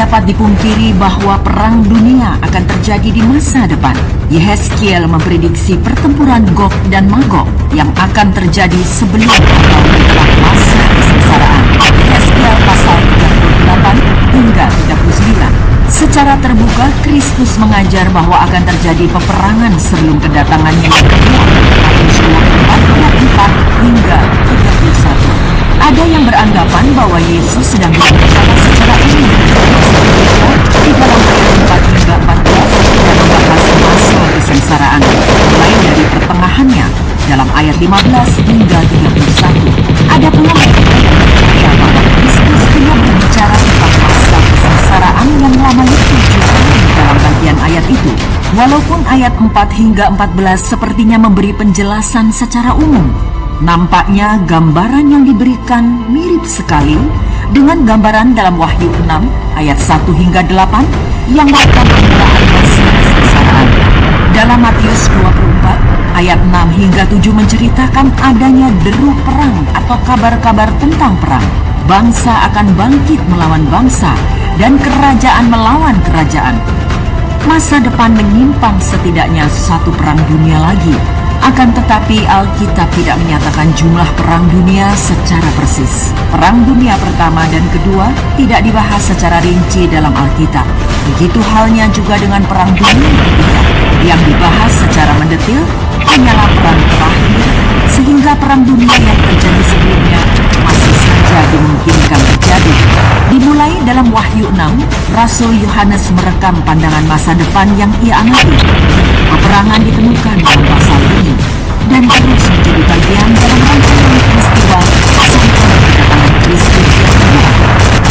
dapat dipungkiri bahwa perang dunia akan terjadi di masa depan. Yehezkiel memprediksi pertempuran Gog dan Magog yang akan terjadi sebelum atau setelah masa kesengsaraan. Yehezkiel pasal 38 hingga 39. Secara terbuka, Kristus mengajar bahwa akan terjadi peperangan sebelum kedatangannya yang kedua. Matius 24 ayat 4 hingga 31. Ada yang beranggapan bahwa Yesus sedang berbicara secara umum di dalam ayat 4 hingga 14 dan membahas masa kesengsaraan, mulai dari pertengahannya dalam ayat 15 hingga 31. Ada pula mereka yang percaya bahwa Kristus hanya berbicara tentang masa kesengsaraan yang lamanya 7 tahun dalam bagian ayat itu. Walaupun ayat 4 hingga 14 sepertinya memberi penjelasan secara umum, nampaknya gambaran yang diberikan mirip sekali dengan gambaran dalam Wahyu 6 ayat 1 hingga 8 yang merupakan permulaan masa kesengsaraan. Dalam Matius 24 ayat 6 hingga 7 menceritakan adanya deru perang atau kabar-kabar tentang perang. Bangsa akan bangkit melawan bangsa dan kerajaan melawan kerajaan. Masa depan menyimpan setidaknya satu perang dunia lagi. Akan tetapi Alkitab tidak menyatakan jumlah perang dunia secara persis. Perang dunia pertama dan kedua tidak dibahas secara rinci dalam Alkitab. Begitu halnya juga dengan perang dunia ketiga. Yang dibahas secara mendetil hanyalah perang terakhir, sehingga perang dunia yang terjadi sebelumnya masih saja dimungkinkan terjadi. Dimulai dalam Wahyu 6, Rasul Yohanes merekam pandangan masa depan yang ia amati. Peperangan ditemukan dalam pasal ini dan terus menjadi bagian dalam rangkaian peristiwa sampai kedatangan Kristus yang kedua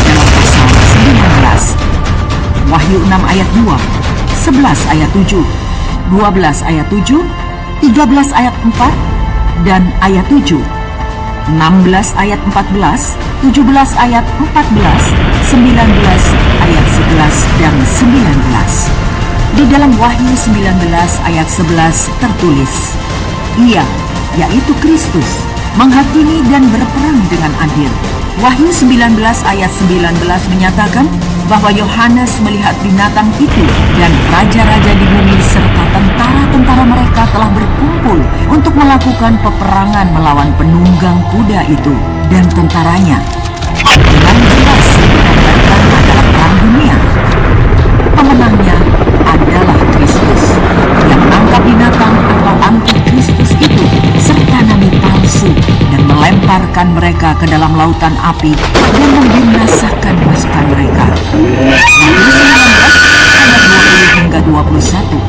dalam pasal 19. Wahyu 6 ayat 2, 11 ayat 7, 12 ayat 7, 13 ayat 4 dan ayat 7, 16 ayat 14, 17 ayat 14, 19 ayat 11 dan 19. Di dalam Wahyu 19 ayat 11 tertulis, Ia, yaitu Kristus, menghakimi dan berperang dengan adil. Wahyu 19 ayat 19 menyatakan bahwa Yohanes melihat binatang itu dan raja-raja di bumi serta tentara-tentara mereka telah berkumpul untuk melakukan peperangan melawan penunggang kuda itu dan tentaranya. Dengan jelas digambarkan adalah perang dunia. Pemenangnya adalah Kristus yang menangkap binatang atau antikristus itu serta nabi palsu dan melemparkan mereka ke dalam lautan api dan membinasakan pasukan mereka. Matius 19 ayat 20 hingga 21.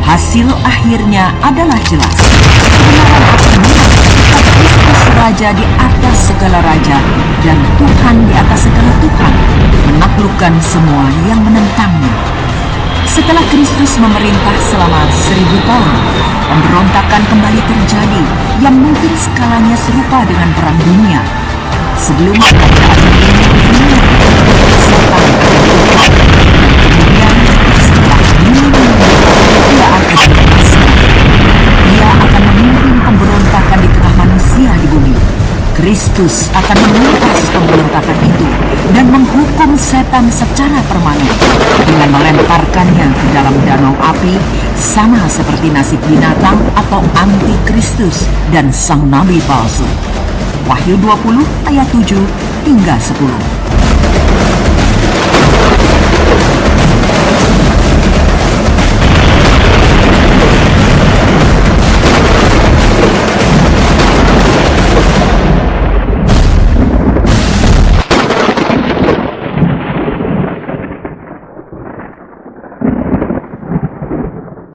Hasil akhirnya adalah jelas. Kebenaran akan menang ketika Kristus Raja di atas segala raja dan Tuhan di atas segala Tuhan menaklukkan semua yang menentangnya. Setelah Kristus memerintah selama 1000 tahun, pemberontakan kembali terjadi yang mungkin skalanya serupa dengan perang dunia. Sebelum kerajaan milenium dimulai, setan akan diutus, dan kemudian setelah milenium ia akan dibebaskan. Ia akan memimpin pemberontakan di tengah manusia di bumi. Kristus akan menuntas pemberontakan itu dan menghukum setan secara permanen dengan melemparkannya ke dalam danau api, sama seperti nasib binatang atau antikristus dan sang nabi palsu. Wahyu 20 ayat 7 hingga 10.